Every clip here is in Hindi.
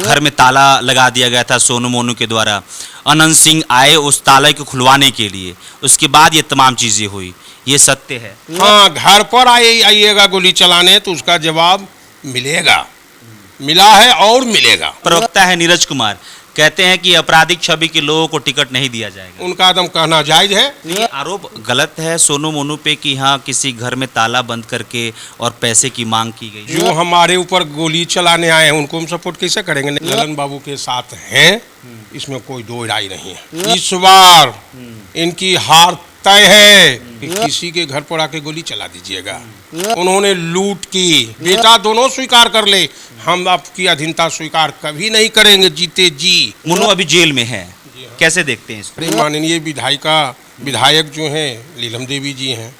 घर में ताला लगा दिया गया था सोनू मोनू के द्वारा। अनंत सिंह आए उस ताले को खुलवाने के लिए, उसके बाद ये तमाम चीजें हुई, ये सत्य है? हाँ, घर पर आइएगा गोली चलाने तो उसका जवाब मिलेगा, मिला है और मिलेगा। प्रवक्ता है नीरज कुमार, कहते हैं कि आपराधिक छवि के लोगों को टिकट नहीं दिया जाएगा। उनका एकदम कहना जायज है। ये आरोप गलत है सोनू मोनू पे कि हाँ किसी घर में ताला बंद करके और पैसे की मांग की गई। जो हमारे ऊपर गोली चलाने आए हैं उनको हम सपोर्ट कैसे करेंगे? ललन बाबू के साथ हैं, इसमें कोई दो राय नहीं है। इस बार इनकी हार तय है कि किसी के घर पर आके गोली चला दीजिएगा। उन्होंने लूट की, बेटा दोनों स्वीकार कर ले, हम आपकी अधीनता स्वीकार कभी नहीं करेंगे जीते जी। मोनू अभी जेल में है, कैसे देखते हैं इसको? माननीय विधायक जो हैं नीलम देवी जी हैं,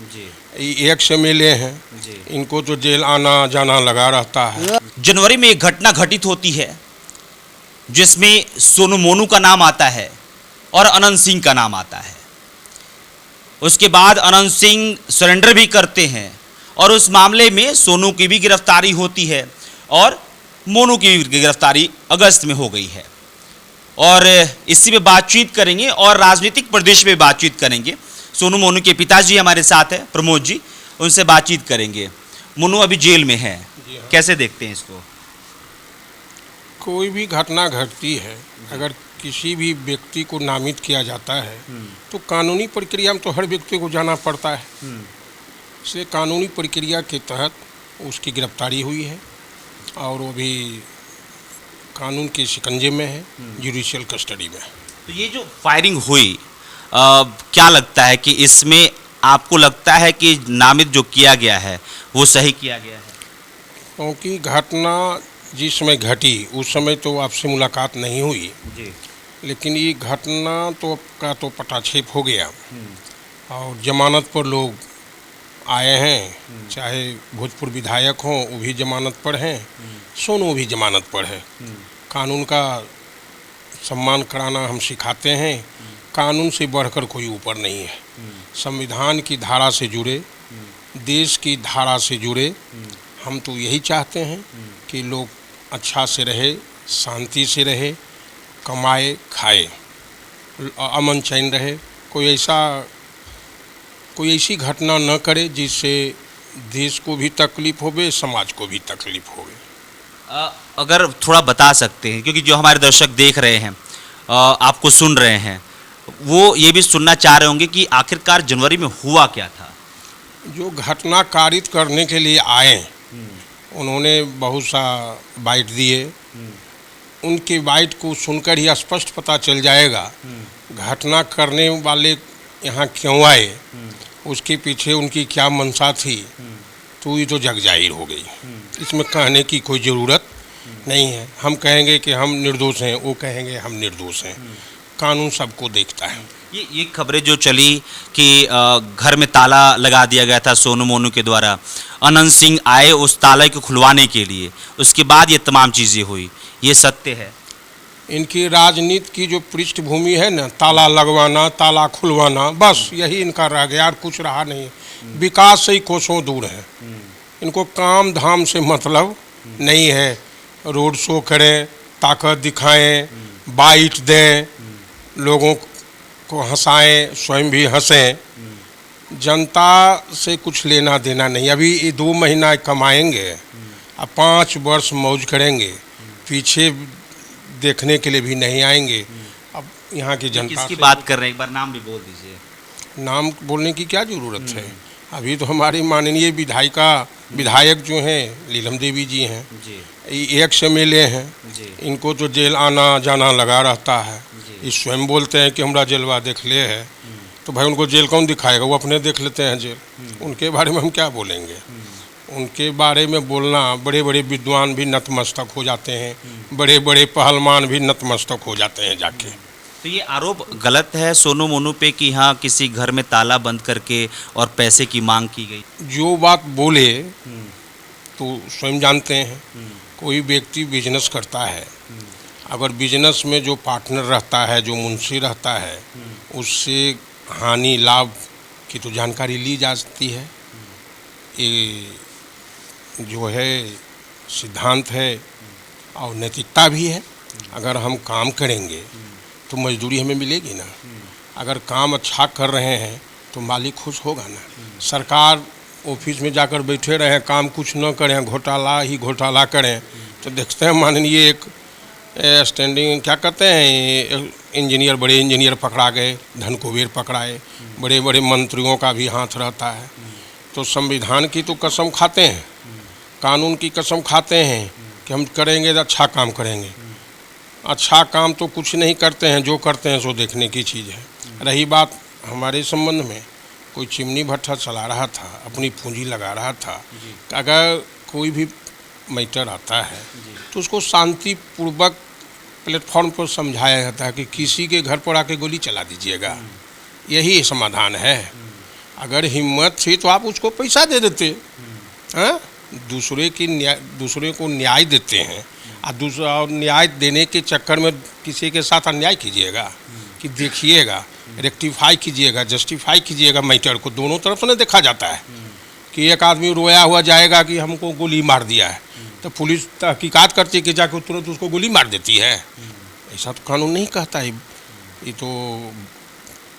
एक्स MLA हैं, इनको तो जेल आना जाना लगा रहता है। जनवरी में एक घटना घटित होती है जिसमें सोनू मोनू का नाम आता है और अनंत सिंह का नाम आता है। उसके बाद अनंत सिंह सरेंडर भी करते हैं और उस मामले में सोनू की भी गिरफ्तारी होती है और मोनू की भी गिरफ्तारी अगस्त में हो गई है। और इसी पे बातचीत करेंगे और राजनीतिक परिदृश्य पे बातचीत करेंगे। सोनू मोनू के पिताजी हमारे साथ हैं, प्रमोद जी, उनसे बातचीत करेंगे। मोनू अभी जेल में है, कैसे देखते हैं इसको? कोई भी घटना घटती है, अगर किसी भी व्यक्ति को नामित किया जाता है तो कानूनी प्रक्रिया में तो हर व्यक्ति को जाना पड़ता है। इसलिए कानूनी प्रक्रिया के तहत उसकी गिरफ्तारी हुई है और वो भी कानून के शिकंजे में है, जुडिशियल कस्टडी में। तो ये जो फायरिंग हुई, क्या लगता है कि इसमें आपको लगता है कि नामित जो किया गया है वो सही किया गया है? क्योंकि घटना जिस समय घटी उस समय तो आपसे मुलाकात नहीं हुई जी। लेकिन ये घटना का तो पटाक्षेप हो गया और जमानत पर लोग आए हैं, चाहे भोजपुर विधायक हों वो भी जमानत पर हैं, सोनू भी जमानत पर है। कानून का सम्मान कराना हम सिखाते हैं, कानून से बढ़कर कोई ऊपर नहीं है। संविधान की धारा से जुड़े, देश की धारा से जुड़े, हम तो यही चाहते हैं कि लोग अच्छा से रहे, शांति से रहे, कमाए खाए, अमन चैन रहे, कोई ऐसी घटना न करे जिससे देश को भी तकलीफ होवे, समाज को भी तकलीफ होवे। अगर थोड़ा बता सकते हैं, क्योंकि जो हमारे दर्शक देख रहे हैं, आपको सुन रहे हैं, वो ये भी सुनना चाह रहे होंगे कि आखिरकार जनवरी में हुआ क्या था। जो घटना कारित करने के लिए आए उन्होंने बहुत सा बाइट दिए, उनके बाइट को सुनकर ही स्पष्ट पता चल जाएगा घटना करने वाले यहाँ क्यों आए, उसके पीछे उनकी क्या मंशा थी, तो ये तो जग जाहिर हो गई। इसमें कहने की कोई ज़रूरत नहीं है। हम कहेंगे कि हम निर्दोष हैं, वो कहेंगे हम निर्दोष हैं, कानून सबको देखता है। ये खबरें जो चली कि घर में ताला लगा दिया गया था सोनू मोनू के द्वारा, अनंत सिंह आए उस ताले को खुलवाने के लिए, उसके बाद ये तमाम चीज़ें हुई, ये सत्य है? इनकी राजनीति की जो पृष्ठभूमि है ना, ताला लगवाना, ताला खुलवाना, बस यही इनका रह गया और कुछ रहा नहीं। विकास से ही कोसों दूर है, इनको काम धाम से मतलब नहीं है। रोड शो करें, ताकत दिखाएं, बाइट दें, लोगों को हंसाएं, स्वयं भी हंसें, जनता से कुछ लेना देना नहीं। अभी ये 2 महीना कमाएंगे, अब 5 वर्ष मौज करेंगे, पीछे देखने के लिए भी नहीं आएंगे। अब यहाँ की जनता किसकी बात कर रहे हैं, एक बार नाम भी बोल दीजिए। नाम बोलने की क्या ज़रूरत है? अभी तो हमारी माननीय विधायक जो हैं नीलम देवी जी हैं, एक्स MLA हैं, इनको तो जेल आना जाना लगा रहता है। ये स्वयं बोलते हैं कि हमरा जेलवा देख ले है, तो भाई उनको जेल कौन दिखाएगा? वो अपने देख लेते हैं जेल। उनके बारे में हम क्या बोलेंगे? उनके बारे में बोलना, बड़े बड़े विद्वान भी नतमस्तक हो जाते हैं, बड़े बड़े पहलवान भी नतमस्तक हो जाते हैं जाके। तो ये आरोप गलत है सोनू मोनू पे कि हाँ किसी घर में ताला बंद करके और पैसे की मांग की गई। जो बात बोले तो स्वयं जानते हैं, कोई व्यक्ति बिजनेस करता है, अगर बिजनेस में जो पार्टनर रहता है, जो मुंशी रहता है, उससे हानि लाभ की तो जानकारी ली जा सकती है। ये जो है सिद्धांत है और नैतिकता भी है। अगर हम काम करेंगे तो मजदूरी हमें मिलेगी ना। अगर काम अच्छा कर रहे हैं तो मालिक खुश होगा ना। सरकार ऑफिस में जाकर बैठे रहें, काम कुछ न करें, घोटाला ही घोटाला करें, तो देखते हैं माननीय एक स्टैंडिंग क्या कहते हैं इंजीनियर, बड़े इंजीनियर पकड़ा गए, धन कुबेर पकड़ाए, बड़े बड़े मंत्रियों का भी हाथ रहता है। तो संविधान की तो कसम खाते हैं, कानून की कसम खाते हैं कि हम करेंगे तो अच्छा काम करेंगे। अच्छा काम तो कुछ नहीं करते हैं, जो करते हैं सो देखने की चीज़ है। रही बात हमारे संबंध में, कोई चिमनी भट्ठा चला रहा था, अपनी पूंजी लगा रहा था, अगर कोई भी मैटर आता है तो उसको शांतिपूर्वक प्लेटफॉर्म पर समझाया जाता है कि किसी के घर पर आके गोली चला दीजिएगा, यही समाधान है। अगर हिम्मत थी तो आप उसको पैसा दे देते, हाँ? दूसरे को न्याय देते हैं और न्याय देने के चक्कर में किसी के साथ अन्याय कीजिएगा कि देखिएगा, रेक्टिफाई कीजिएगा, जस्टिफाई कीजिएगा मैटर को। दोनों तरफ से देखा जाता है कि एक आदमी रोया हुआ जाएगा कि हमको गोली मार दिया है, तो पुलिस तहकीकात करती है कि जाकर तुरंत उसको गोली मार देती है। ऐसा तो कानून नहीं कहता है। ये तो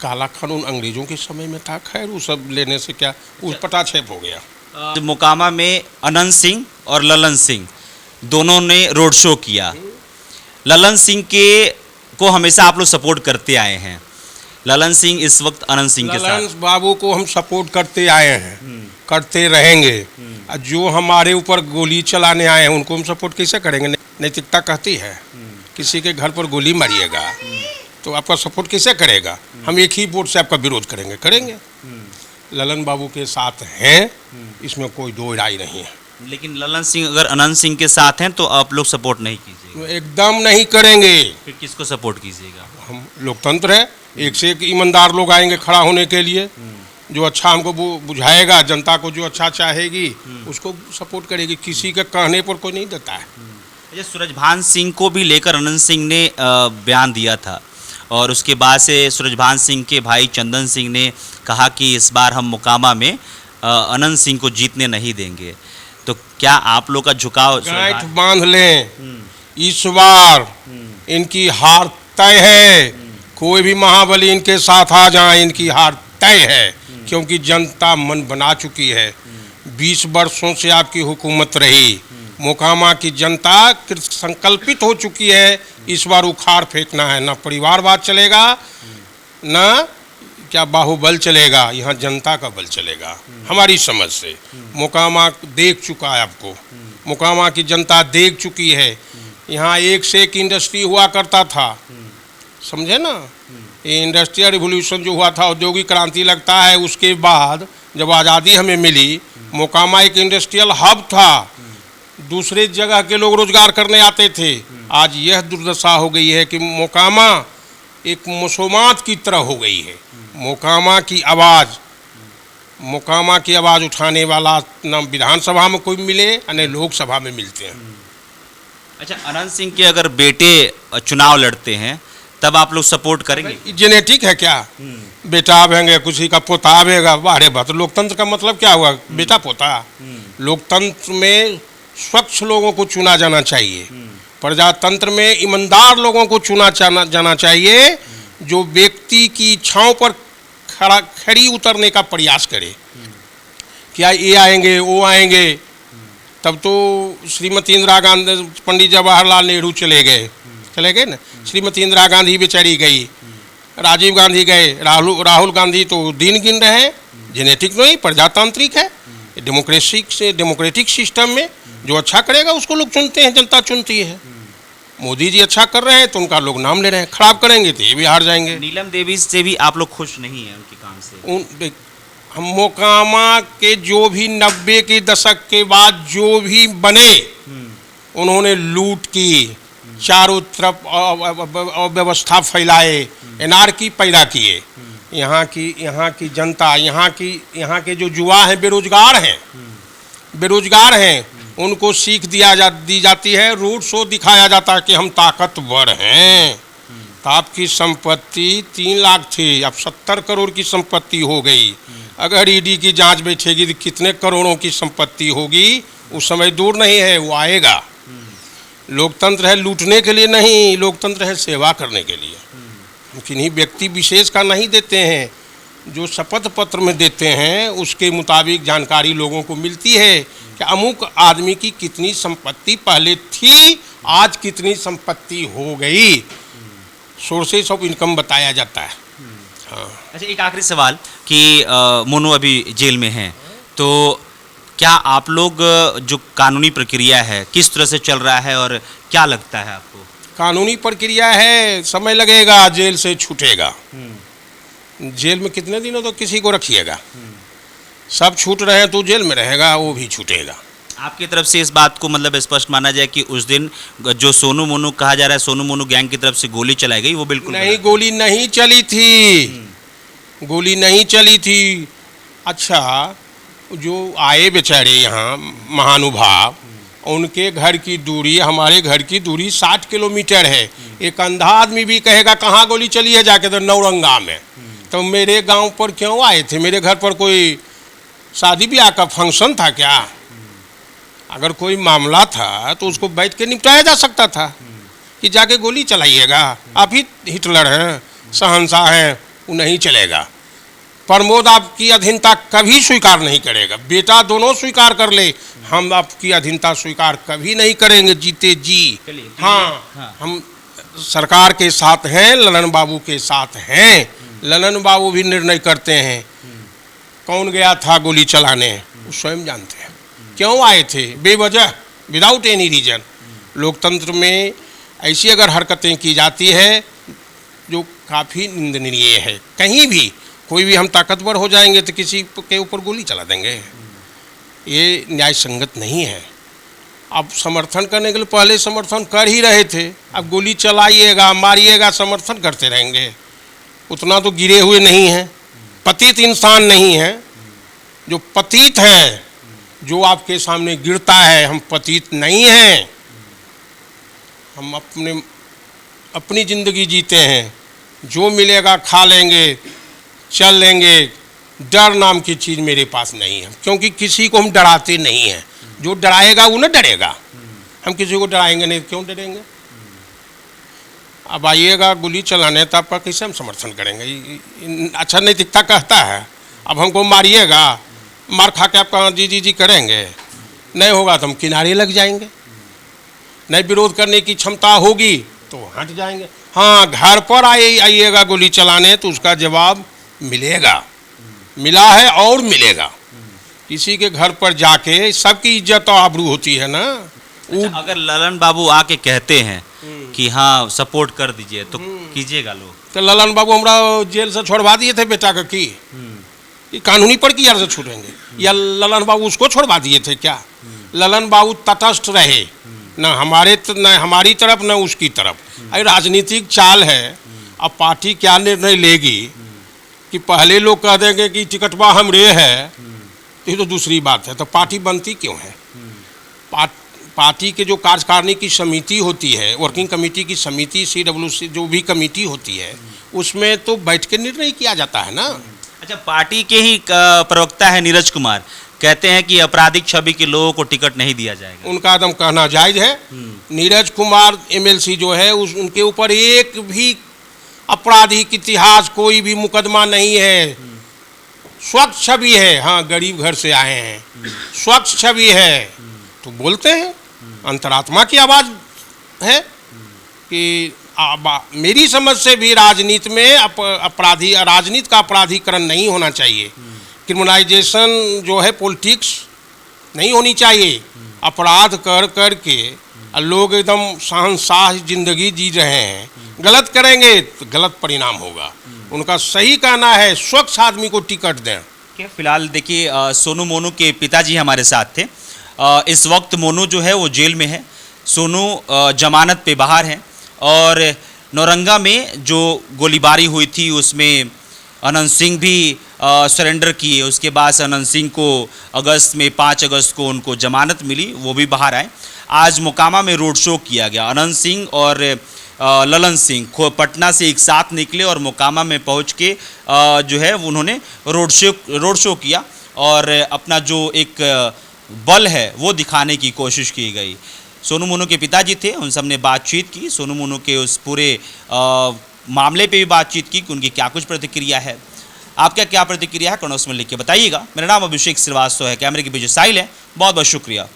काला कानून अंग्रेजों के समय में था। खैर वो सब लेने से क्या, उस पटाक्षेप हो गया। मोकामा में अनंत सिंह और ललन सिंह दोनों ने रोड शो किया। ललन सिंह को हमेशा आप लोग सपोर्ट करते आए हैं। ललन सिंह इस वक्त अनंत सिंह के साथ। ललन बाबू को हम सपोर्ट करते आए हैं, करते रहेंगे। जो हमारे ऊपर गोली चलाने आए हैं उनको हम सपोर्ट कैसे करेंगे? नैतिकता कहती है किसी के घर पर गोली मारिएगा तो आपका सपोर्ट कैसे करेगा? हम एक ही वोट से आपका विरोध करेंगे। ललन बाबू के साथ हैं, इसमें कोई दो राय नहीं है। लेकिन ललन सिंह अगर अनंत सिंह के साथ हैं तो आप लोग सपोर्ट नहीं कीजिएगा? एकदम नहीं करेंगे। फिर किसको सपोर्ट कीजिएगा? हम लोकतंत्र है, एक से एक ईमानदार लोग आएंगे खड़ा होने के लिए। जो अच्छा हमको बुझाएगा, जनता को जो अच्छा चाहेगी उसको सपोर्ट करेगी। किसी के कहने पर कोई नहीं देता है। अच्छा, सूरजभान सिंह को भी लेकर अनंत सिंह ने बयान दिया था और उसके बाद से सूरजभान सिंह के भाई चंदन सिंह ने कहा कि इस बार हम मोकामा में अनंत सिंह को जीतने नहीं देंगे। तो क्या आप लोग का झुकाव? गांठ बांध लें, इस बार इनकी हार तय है। कोई भी महाबली इनके साथ आ जाए, इनकी हार तय है, क्योंकि जनता मन बना चुकी है। 20 वर्षों से आपकी हुकूमत रही, मोकामा की जनता संकल्पित हो चुकी है। इस बार उखाड़ फेंकना है, ना परिवारवाद चलेगा, ना क्या बाहुबल चलेगा, यहाँ जनता का बल चलेगा। हमारी समझ से मोकामा देख चुका है, आपको मोकामा की जनता देख चुकी है। यहाँ एक से एक इंडस्ट्री हुआ करता था, समझे ना। ये इंडस्ट्रियल रिवोल्यूशन जो हुआ था, औद्योगिक क्रांति लगता है, उसके बाद जब आज़ादी हमें मिली, मोकामा एक इंडस्ट्रियल हब था। दूसरे जगह के लोग रोजगार करने आते थे। आज यह दुर्दशा हो गई है कि मोकामा एक मसोमात की तरह हो गई है। मोकामा की आवाज़ उठाने वाला न विधानसभा में कोई मिले न लोकसभा में मिलते हैं। अच्छा, अनंत सिंह के अगर बेटे चुनाव लड़ते हैं तब आप लोग सपोर्ट करेंगे? जेनेटिक है क्या? बेटा आवेंगे, किसी का पोता आवेगा, बारे बात। लोकतंत्र का मतलब क्या हुआ? बेटा पोता। लोकतंत्र में स्वच्छ लोगों को चुना जाना चाहिए। प्रजातंत्र में ईमानदार लोगों को चुना जाना चाहिए, जो व्यक्ति की इच्छाओं पर खड़ी उतरने का प्रयास करे। क्या ये आएंगे वो आएंगे? तब तो श्रीमती इंदिरा गांधी, पंडित जवाहरलाल नेहरू चले गए ना। श्रीमती इंदिरा गांधी बेचारी गई, राजीव गांधी गए, राहुल गांधी तो दिन गिन रहे हैं। जेनेटिक नहीं, प्रजातांत्रिक है। डेमोक्रेटिक सिस्टम में जो अच्छा करेगा उसको लोग चुनते हैं, जनता चुनती है। मोदी जी अच्छा कर रहे हैं तो उनका लोग नाम ले रहे हैं, खराब करेंगे तो ये भी हार जाएंगे। नीलम देवी से भी आप लोग खुश नहीं हैं उनके काम से? हम मोकामा के जो भी 90 के दशक के बाद जो भी बने, उन्होंने लूट की, चारों तरफ अव्यवस्था फैलाए, एनार्की पैदा किए। यहाँ की जनता, यहाँ के जो युवा हैं, बेरोजगार हैं, उनको सीख दी जाती है। रोड शो दिखाया जाता है कि हम ताकतवर हैं। तो आपकी संपत्ति 3 लाख थी, अब 70 करोड़ की संपत्ति हो गई। अगर ईडी की जांच बैठेगी तो कितने करोड़ों की संपत्ति होगी, उस समय दूर नहीं है, वो आएगा। लोकतंत्र है लूटने के लिए नहीं, लोकतंत्र है सेवा करने के लिए। हम किन्हीं व्यक्ति विशेष का नहीं देते हैं, जो शपथ पत्र में देते हैं उसके मुताबिक जानकारी लोगों को मिलती है कि अमुक आदमी की कितनी संपत्ति पहले थी, आज कितनी संपत्ति हो गई। सोर्सेस ऑफ इनकम बताया जाता है। हाँ। अच्छा, एक आखिरी सवाल कि मोनू अभी जेल में हैं, तो क्या आप लोग जो कानूनी प्रक्रिया है किस तरह से चल रहा है और क्या लगता है आपको? कानूनी प्रक्रिया है, समय लगेगा, जेल से छूटेगा। जेल में कितने दिनों तो किसी को रखिएगा, सब छूट रहे हैं तो जेल में रहेगा, वो भी छूटेगा। आपकी तरफ से इस बात को मतलब स्पष्ट माना जाए कि उस दिन जो सोनू मोनू कहा जा रहा है, सोनू मोनू गैंग की तरफ से गोली चलाई गई, वो बिल्कुल नहीं, गोली नहीं चली थी, गोली नहीं चली थी। अच्छा, जो आए बेचारे यहाँ महानुभाव, उनके घर की दूरी हमारे घर की दूरी 60 किलोमीटर है। एक अंधा आदमी भी कहेगा कहाँ गोली चली है, जाके तो नौरंगा में। तो मेरे गांव पर क्यों आए थे? मेरे घर पर कोई शादी ब्याह का फंक्शन था क्या? अगर कोई मामला था तो उसको बैठ के निपटाया जा सकता था कि जाके गोली चलाइएगा। आप ही हिटलर हैं, शहंशाह हैं, वो नहीं चलेगा। प्रमोद आपकी अधीनता कभी स्वीकार नहीं करेगा, बेटा दोनों स्वीकार कर ले, हम आपकी अधीनता स्वीकार कभी नहीं करेंगे, जीते जी। हाँ, हम सरकार के साथ हैं, ललन बाबू के साथ हैं। ललन बाबू भी निर्णय करते हैं। कौन गया था गोली चलाने, वो स्वयं जानते हैं। क्यों आए थे? बेवजह, विदाउट एनी रीजन। लोकतंत्र में ऐसी अगर हरकतें की जाती है जो काफ़ी निंदनीय है। कहीं भी कोई भी हम ताकतवर हो जाएंगे तो किसी के ऊपर गोली चला देंगे, ये न्याय संगत नहीं है। अब समर्थन करने के लिए पहले समर्थन कर ही रहे थे, अब गोली चलाइएगा, मारिएगा, समर्थन करते रहेंगे। उतना तो गिरे हुए नहीं हैं, पतित इंसान नहीं है। जो पतित है, जो आपके सामने गिरता है, हम पतित नहीं हैं। हम अपनी ज़िंदगी जीते हैं, जो मिलेगा खा लेंगे, चल लेंगे। डर नाम की चीज़ मेरे पास नहीं है, क्योंकि किसी को हम डराते नहीं हैं। जो डराएगा वो न डरेगा, हम किसी को डराएंगे नहीं, क्यों डरेंगे? अब आइएगा गोली चलाने तो आपका कैसे हम समर्थन करेंगे? अच्छा नैतिकता कहता है। अब हमको मारिएगा, मार खा के आपका जी जी जी करेंगे, नहीं होगा तो हम किनारे लग जाएंगे। नहीं विरोध करने की क्षमता होगी तो हट जाएंगे। हाँ, घर पर आइएगा गोली चलाने तो उसका जवाब मिलेगा, मिला है और मिलेगा। किसी के घर पर जाके सबकी इज्जत और आबरू होती है ना। अच्छा, अगर ललन बाबू आके कहते हैं कि हाँ सपोर्ट कर दीजिए तो कीजिएगा लोग? तो ललन बाबू हमरा जेल से छोड़वा दिए थे बेटा का की कानूनी प्रक्रिया से छूटेंगे, या ललन बाबू उसको छोड़वा दिए थे क्या? ललन बाबू तटस्थ रहे, न हमारी तरफ न उसकी तरफ। अरे राजनीतिक चाल है। अब पार्टी क्या निर्णय लेगी कि पहले लोग कह देंगे कि टिकटवा हमरे है, तो ये तो दूसरी बात है। तो पार्टी बनती क्यों है? पार्टी के जो कार्यकारिणी की समिति होती है, वर्किंग कमेटी की समिति, CWC जो भी कमेटी होती है, उसमें तो बैठ के निर्णय किया जाता है ना। अच्छा, पार्टी के ही प्रवक्ता है नीरज कुमार, कहते हैं कि आपराधिक छवि के लोगों को टिकट नहीं दिया जाएगा। उनका एकदम कहना जायज़ है। नीरज कुमार MLC जो है, उनके ऊपर एक भी आपराधिक इतिहास, कोई भी मुकदमा नहीं है। स्वच्छ छवि है। हाँ, गरीब घर से आए हैं, स्वच्छ छवि है तो बोलते हैं। अंतरात्मा की आवाज़ है कि मेरी समझ से भी राजनीति में राजनीति का अपराधीकरण नहीं होना चाहिए। क्रिमिनलाइजेशन जो है, पॉलिटिक्स नहीं होनी चाहिए। अपराध कर के लोग एकदम शहंशाह जिंदगी जी रहे हैं, गलत करेंगे तो गलत परिणाम होगा। उनका सही कहना है स्वच्छ आदमी को टिकट दें। फिलहाल देखिए, सोनू मोनू के पिताजी हमारे साथ थे। इस वक्त मोनू जो है वो जेल में है, सोनू जमानत पे बाहर है। और नौरंगा में जो गोलीबारी हुई थी उसमें अनंत सिंह भी सरेंडर किए। उसके बाद अनंत सिंह को अगस्त में 5 अगस्त को उनको जमानत मिली, वो भी बाहर आए। आज मोकामा में रोड शो किया गया। अनंत सिंह और ललन सिंह पटना से एक साथ निकले और मोकामा में पहुंच के जो है उन्होंने रोड शो किया और अपना जो एक बल है वो दिखाने की कोशिश की गई। सोनू मोनू के पिताजी थे, उन सब ने बातचीत की, सोनू मोनू के उस पूरे मामले पे भी बातचीत की कि उनकी क्या कुछ प्रतिक्रिया है। आपका क्या प्रतिक्रिया है कमेंट्स में लिख के बताइएगा। मेरा नाम अभिषेक श्रीवास्तव है, कैमरे के पीछे साहिल है। बहुत बहुत शुक्रिया।